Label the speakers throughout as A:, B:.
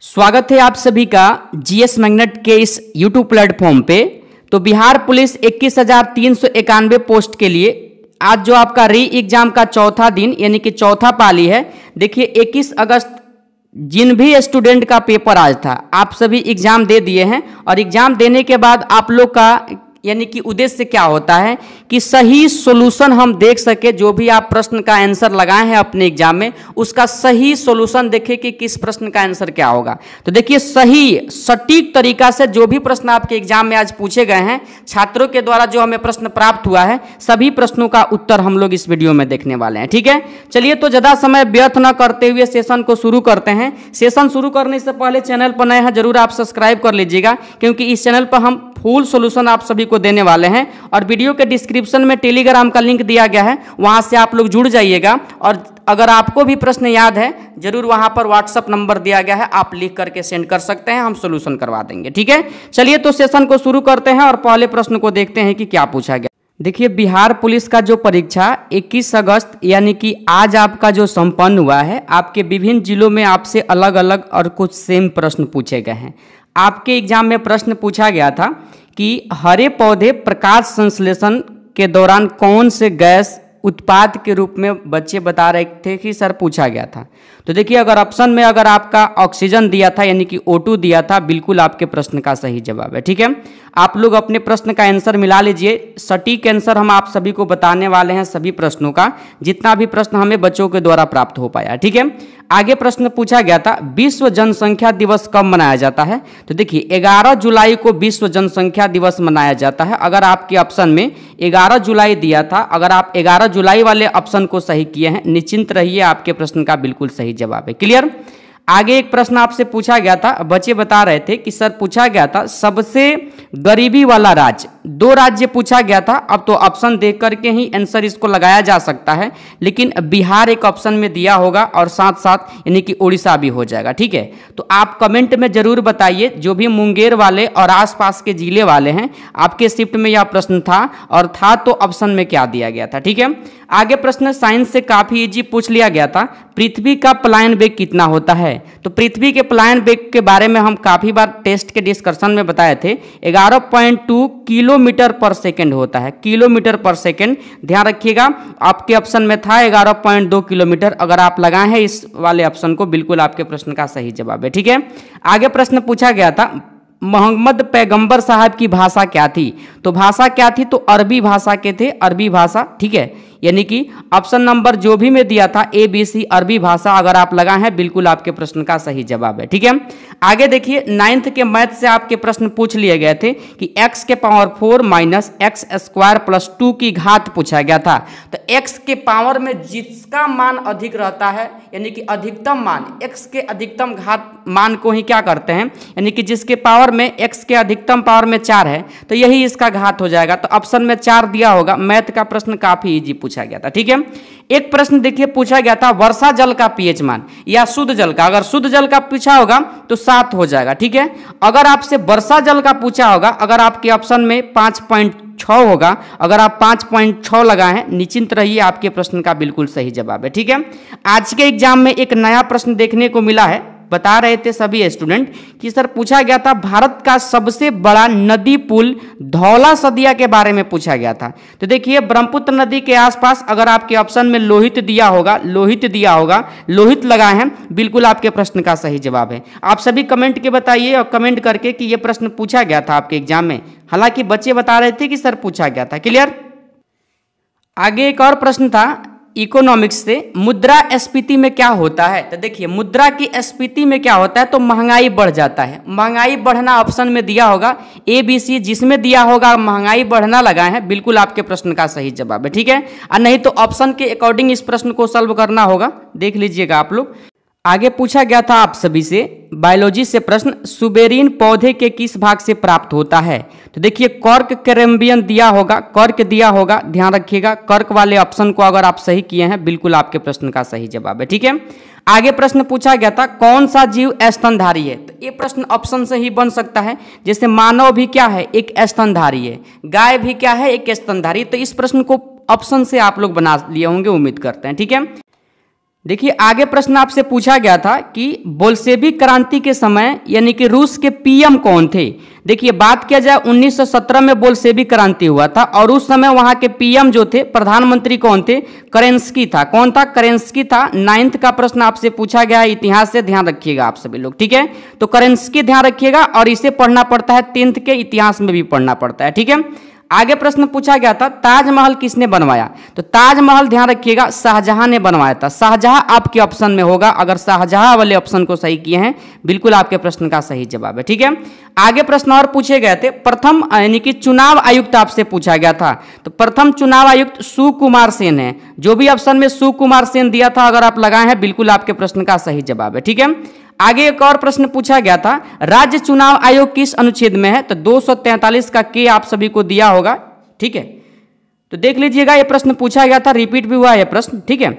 A: स्वागत है आप सभी का जीएस मैग्नेट के इस यूट्यूब प्लेटफॉर्म पे। तो बिहार पुलिस 21,391 पोस्ट के लिए आज जो आपका री एग्जाम का चौथा दिन यानी कि चौथा पाली है। देखिए 21 अगस्त जिन भी स्टूडेंट का पेपर आज था, आप सभी एग्जाम दे दिए हैं और एग्जाम देने के बाद आप लोग का यानी कि उद्देश्य क्या होता है कि सही सॉल्यूशन हम देख सके। जो भी आप प्रश्न का आंसर लगाए हैं अपने एग्जाम में, उसका सही सॉल्यूशन देखें कि किस प्रश्न का आंसर क्या होगा। तो देखिए सही सटीक तरीका से जो भी प्रश्न आपके एग्जाम में आज पूछे गए हैं, छात्रों के द्वारा जो हमें प्रश्न प्राप्त हुआ है, सभी प्रश्नों का उत्तर हम लोग इस वीडियो में देखने वाले हैं। ठीक है, चलिए तो ज़्यादा समय व्यर्थ न करते हुए सेशन को शुरू करते हैं। सेशन शुरू करने से पहले चैनल पर नए हैं जरूर आप सब्सक्राइब कर लीजिएगा, क्योंकि इस चैनल पर हम फुल सॉल्यूशन आप सभी को देने वाले हैं। और वीडियो के डिस्क्रिप्शन में टेलीग्राम का लिंक दिया गया है, वहां से आप लोग जुड़ जाइएगा। और अगर आपको भी प्रश्न याद है, जरूर वहां पर व्हाट्सएप नंबर दिया गया है, आप लिख करके सेंड कर सकते हैं, हम सॉल्यूशन करवा देंगे। ठीक है, चलिए तो सेशन को शुरू करते हैं और पहले प्रश्न को देखते हैं कि क्या पूछा गया। देखिए बिहार पुलिस का जो परीक्षा 21 अगस्त यानी कि आज आपका जो संपन्न हुआ है, आपके विभिन्न जिलों में आपसे अलग अलग और कुछ सेम प्रश्न पूछे गए हैं। आपके एग्जाम में प्रश्न पूछा गया था कि हरे पौधे प्रकाश संश्लेषण के दौरान कौन से गैस उत्पाद के रूप में बच्चे बता रहे थे कि सर पूछा गया था। तो देखिए अगर ऑप्शन में अगर आपका ऑक्सीजन दिया था यानी कि O2 दिया था, बिल्कुल आपके प्रश्न का सही जवाब है। ठीक है, आप लोग अपने प्रश्न का आंसर मिला लीजिए। सटीक आंसर हम आप सभी को बताने वाले हैं, सभी प्रश्नों का, जितना भी प्रश्न हमें बच्चों के द्वारा प्राप्त हो पाया। ठीक है, आगे प्रश्न पूछा गया था विश्व जनसंख्या दिवस कब मनाया जाता है। तो देखिए 11 जुलाई को विश्व जनसंख्या दिवस मनाया जाता है। अगर आपके ऑप्शन में 11 जुलाई दिया था, अगर आप 11 जुलाई वाले ऑप्शन को सही किए हैं, निश्चिंत रहिए, आपके प्रश्न का बिल्कुल सही जवाब है। क्लियर। आगे एक प्रश्न आपसे पूछा गया था, बच्चे बता रहे थे कि सर पूछा गया था सबसे गरीबी वाला राज्य, 2 राज्य पूछा गया था। अब तो ऑप्शन देख करके ही आंसर इसको लगाया जा सकता है, लेकिन बिहार एक ऑप्शन में दिया होगा और साथ साथ यानी कि उड़ीसा भी हो जाएगा। ठीक है, तो आप कमेंट में जरूर बताइए, जो भी मुंगेर वाले और आसपास के जिले वाले हैं, आपके शिफ्ट में यह प्रश्न था और था तो ऑप्शन में क्या दिया गया था। ठीक है, आगे प्रश्न साइंस से काफी इजी पूछ लिया गया था, पृथ्वी का पलायन वेग कितना होता है। तो पृथ्वी के पलायन वेग के बारे में हम काफी बार टेस्ट के डिस्कशन में बताए थे, 11.2 किलोमीटर पर सेकेंड होता है, किलोमीटर पर सेकेंड। ध्यान रखिएगा, आपके ऑप्शन में था 11.2 किलोमीटर। अगर आप लगाए हैं इस वाले ऑप्शन को, बिल्कुल आपके प्रश्न का सही जवाब है। ठीक है, आगे प्रश्न पूछा गया था मोहम्मद पैगंबर साहब की भाषा क्या थी। तो भाषा क्या थी, तो अरबी भाषा के थे, अरबी भाषा। ठीक है, यानी कि ऑप्शन नंबर जो भी मैं दिया था ABC अरबी भाषा, अगर आप लगाए हैं बिल्कुल आपके प्रश्न का सही जवाब है। ठीक है, आगे देखिए 9th के मैथ से आपके प्रश्न पूछ लिए गए थे कि x के power 4 minus x square plus 2 की घात पूछा गया था। तो x के पावर में जिसका मान अधिक रहता है यानी कि अधिकतम मान, x के अधिकतम घात मान को ही क्या करते हैं, यानी कि जिसके पावर में x के अधिकतम पावर में 4 है, तो यही इसका घात हो जाएगा। तो ऑप्शन में 4 दिया होगा। मैथ का प्रश्न काफी इजी पूछा गया था। ठीक है, एक प्रश्न देखिए पूछा गया था वर्षा जल का pH मान या शुद्ध जल का। अगर शुद्ध जल का पूछा होगा तो 7 हो जाएगा। ठीक है, अगर आपसे वर्षा जल का पूछा होगा, अगर आपके ऑप्शन में 5.6 होगा, अगर आप 5.6 लगाए हैं, निश्चिंत रहिए, आपके प्रश्न का बिल्कुल सही जवाब है। ठीक है, आज के एग्जाम में एक नया प्रश्न देखने को मिला है। बता रहे थे सभी स्टूडेंट कि सर पूछा गया था भारत का सबसे बड़ा नदी पुल धौला सदिया के बारे में पूछा गया था। तो देखिए ब्रह्मपुत्र नदी के आसपास, अगर आपके ऑप्शन में लोहित दिया होगा, लोहित दिया होगा, लोहित लगाए हैं, बिल्कुल आपके प्रश्न का सही जवाब है। आप सभी कमेंट के बताइए और कमेंट करके कि यह प्रश्न पूछा गया था आपके एग्जाम में। हालांकि बच्चे बता रहे थे कि सर पूछा गया था। क्लियर। आगे एक और प्रश्न था इकोनॉमिक्स से, मुद्रास्फीति में क्या होता है। तो देखिए मुद्रा की स्फीति में क्या होता है, तो महंगाई बढ़ जाता है। महंगाई बढ़ना ऑप्शन में दिया होगा ABC, जिसमें दिया होगा महंगाई बढ़ना लगाए हैं, बिल्कुल आपके प्रश्न का सही जवाब है। ठीक है, और नहीं तो ऑप्शन के अकॉर्डिंग इस प्रश्न को सॉल्व करना होगा, देख लीजिएगा आप लोग। आगे पूछा गया था आप सभी से बायोलॉजी से प्रश्न, सुबेरीन पौधे के किस भाग से प्राप्त होता है। तो देखिए कर्क कैम्बियम दिया होगा, कर्क दिया होगा, ध्यान रखिएगा। कर्क वाले ऑप्शन को अगर आप सही किए हैं, बिल्कुल आपके प्रश्न का सही जवाब है। ठीक है, आगे प्रश्न पूछा गया था कौन सा जीव स्तनधारी है। तो ये प्रश्न ऑप्शन से ही बन सकता है, जैसे मानव भी क्या है, एक स्तनधारी है, गाय भी क्या है, एक स्तनधारी। तो इस प्रश्न को ऑप्शन से आप लोग बना लिए होंगे, उम्मीद करते हैं। ठीक है, देखिए आगे प्रश्न आपसे पूछा गया था कि बोल्शेविक क्रांति के समय यानी कि रूस के पीएम कौन थे। देखिए बात किया जाए 1917 में बोल्शेविक क्रांति हुआ था और उस समय वहां के पीएम जो थे, प्रधानमंत्री कौन थे? केरेंस्की था। कौन था? केरेंस्की था। 9th का प्रश्न आपसे पूछा गया है इतिहास से, ध्यान रखिएगा आप सभी लोग, ठीक है। तो केरेंस्की ध्यान रखिएगा और इसे पढ़ना पड़ता है 10th के इतिहास में भी पढ़ना पड़ता है, ठीक है। आगे प्रश्न पूछा गया था ताजमहल किसने बनवाया? तो ताजमहल ध्यान रखिएगा शाहजहां ने बनवाया था। शाहजहां आपके ऑप्शन में होगा, अगर शाहजहां वाले ऑप्शन को सही किए हैं बिल्कुल आपके प्रश्न का सही जवाब है, ठीक है। आगे प्रश्न और पूछे गए थे, प्रथम यानी कि चुनाव आयुक्त आपसे पूछा गया था। तो प्रथम चुनाव आयुक्त सुकुमार सेन है। जो भी ऑप्शन में सुकुमार सेन दिया था अगर आप लगाए हैं बिल्कुल आपके प्रश्न का सही जवाब है, ठीक है। आगे एक और प्रश्न पूछा गया था राज्य चुनाव आयोग किस अनुच्छेद में है? तो 243 का के आप सभी को दिया होगा, ठीक है। तो देख लीजिएगा ये प्रश्न पूछा गया था, रिपीट भी हुआ है प्रश्न, ठीक है।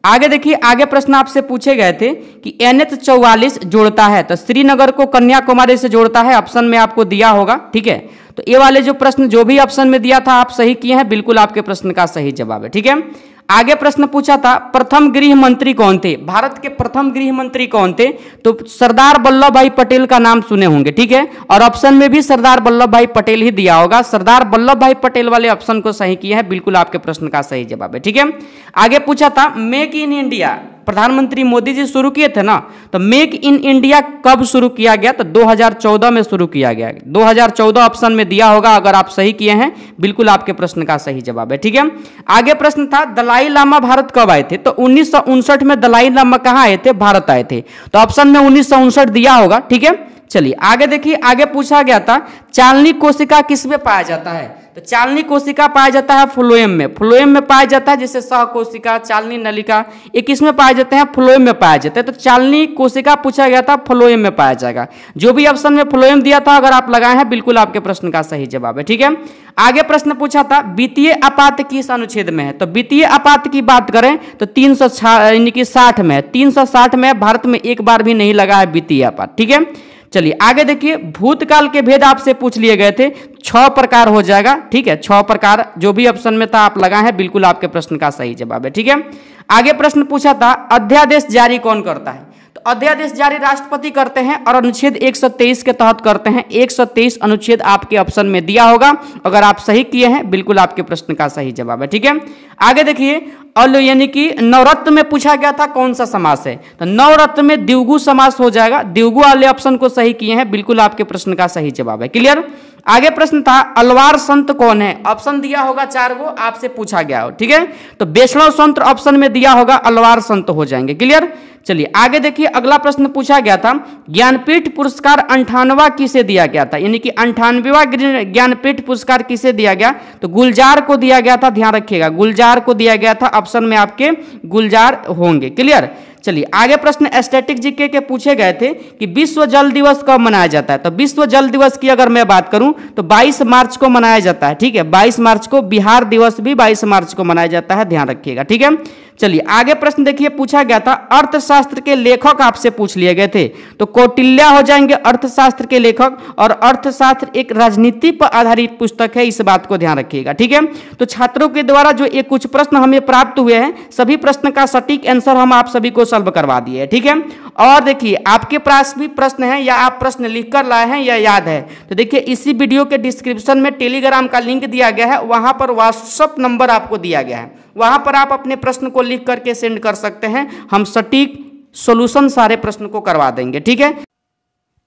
A: आगे देखिए आगे प्रश्न आपसे पूछे गए थे कि NH-44 जोड़ता है तो श्रीनगर को कन्याकुमारी से जोड़ता है, ऑप्शन में आपको दिया होगा, ठीक है। तो ये वाले जो प्रश्न जो भी ऑप्शन में दिया था आप सही किए हैं, बिल्कुल आपके प्रश्न का सही जवाब है, ठीक है। आगे प्रश्न पूछा था प्रथम गृह मंत्री कौन थे? भारत के प्रथम गृह मंत्री कौन थे? तो सरदार वल्लभ भाई पटेल का नाम सुने होंगे, ठीक है। और ऑप्शन में भी सरदार वल्लभ भाई पटेल ही दिया होगा। सरदार वल्लभ भाई पटेल वाले ऑप्शन को सही किए हैं, बिल्कुल आपके प्रश्न का सही जवाब है, ठीक है। आगे पूछा था मेक इन इंडिया प्रधानमंत्री मोदी जी शुरू किए थे ना, तो मेक इन इंडिया कब शुरू किया गया? तो 2014 में शुरू किया गया। 2014 ऑप्शन में दिया होगा, अगर आप सही किए हैं बिल्कुल आपके प्रश्न का सही जवाब है, ठीक है। आगे प्रश्न था दलाई लामा भारत कब आए थे? तो 1959 में दलाई लामा कहां आए थे? भारत आए थे। तो ऑप्शन में 1959 दिया होगा, ठीक है। चलिए आगे देखिए, आगे पूछा गया था चालनी कोशिका किसमें पाया जाता है? तो चालनी कोशिका पाया जाता है फ्लोएम में। फ्लोएम में पाया जाता है, जैसे सह कोशिका, चालनी नलिका, ये किसमें पाए जाते हैं? फ्लोएम में पाया जाता है। तो चालनी कोशिका पूछा गया था, फ्लोएम में पाया जाएगा। जो भी ऑप्शन में फ्लोएम दिया था अगर आप लगाए हैं बिल्कुल आपके प्रश्न का सही जवाब है, ठीक है। आगे प्रश्न पूछा था वित्तीय आपात किस अनुच्छेद में है? तो वित्तीय आपात की बात करें तो 360 में है। 360 में भारत में एक बार भी नहीं लगा है वित्तीय आपात, ठीक है। चलिए आगे देखिए, भूतकाल के भेद आपसे पूछ लिए गए थे, 6 प्रकार हो जाएगा, ठीक है। 6 प्रकार जो भी ऑप्शन में था आप लगाए हैं बिल्कुल आपके प्रश्न का सही जवाब है, ठीक है। आगे प्रश्न पूछा था अध्यादेश जारी कौन करता है? तो अध्यादेश जारी राष्ट्रपति करते हैं और अनुच्छेद 123 के तहत करते हैं। 123 अनुच्छेद आपके ऑप्शन में दिया होगा, अगर आप सही किए हैं बिल्कुल आपके प्रश्न का सही जवाब है, ठीक है। आगे देखिए, यानी कि नवरत्न में पूछा गया था कौन सा समास है? तो नवरत्न में द्विगु समास हो जाएगा। द्विगु वाले ऑप्शन को सही किए हैं, बिल्कुल आपके प्रश्न का सही जवाब है, क्लियर। आगे प्रश्न था अलवार संत कौन है? ऑप्शन दिया होगा 4 गो, आपसे पूछा गया हो, ठीक है। तो वैष्णव संत ऑप्शन में दिया होगा, अलवार संत हो जाएंगे, क्लियर। चलिए आगे देखिए, अगला प्रश्न पूछा गया था ज्ञानपीठ पुरस्कार 98वां किसे दिया गया था? यानी कि 98वां ज्ञानपीठ पुरस्कार किसे दिया गया? तो गुलजार को दिया गया था, ध्यान रखिएगा गुलजार को दिया गया था। ऑप्शन में आपके गुलजार होंगे, क्लियर। चलिए आगे प्रश्न स्टैटिक जीके के पूछे गए थे कि विश्व जल दिवस कब मनाया जाता है? तो विश्व जल दिवस की अगर मैं बात करूं तो 22 मार्च को मनाया जाता है, ठीक है। 22 मार्च को। बिहार दिवस भी 22 मार्च को मनाया जाता है, ध्यान रखिएगा, ठीक है। चलिए आगे प्रश्न देखिए, पूछा गया था अर्थशास्त्र के लेखक आपसे पूछ लिए गए थे। तो कौटिल्य हो जाएंगे अर्थशास्त्र के लेखक, और अर्थशास्त्र एक राजनीति पर आधारित पुस्तक है, इस बात को ध्यान रखिएगा, ठीक है। तो छात्रों के द्वारा जो एक कुछ प्रश्न हमें प्राप्त हुए हैं, सभी प्रश्न का सटीक आंसर हम आप सभी को सॉल्व करवा दिए, ठीक है। और देखिए आपके पास भी प्रश्न है या आप प्रश्न लिखकर लाए हैं या याद है, तो देखिए इसी वीडियो के डिस्क्रिप्शन में टेलीग्राम का लिंक दिया गया है, वहां पर व्हाट्सएप नंबर आपको दिया गया है, वहां पर आप अपने प्रश्न को लिख करके सेंड कर सकते हैं। हम सटीक सॉल्यूशन सारे प्रश्न को करवा देंगे, ठीक है।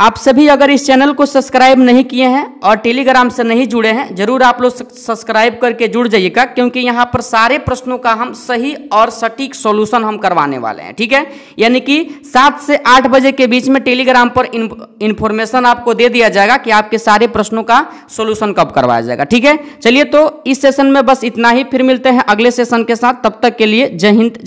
A: आप सभी अगर इस चैनल को सब्सक्राइब नहीं किए हैं और टेलीग्राम से नहीं जुड़े हैं, जरूर आप लोग सब्सक्राइब करके जुड़ जाइएगा, क्योंकि यहाँ पर सारे प्रश्नों का हम सही और सटीक सॉल्यूशन हम करवाने वाले हैं, ठीक है। यानी कि 7 से 8 बजे के बीच में टेलीग्राम पर इंफॉर्मेशन आपको दे दिया जाएगा कि आपके सारे प्रश्नों का सॉल्यूशन कब करवाया जाएगा, ठीक है। चलिए तो इस सेशन में बस इतना ही, फिर मिलते हैं अगले सेशन के साथ, तब तक के लिए जय हिंद।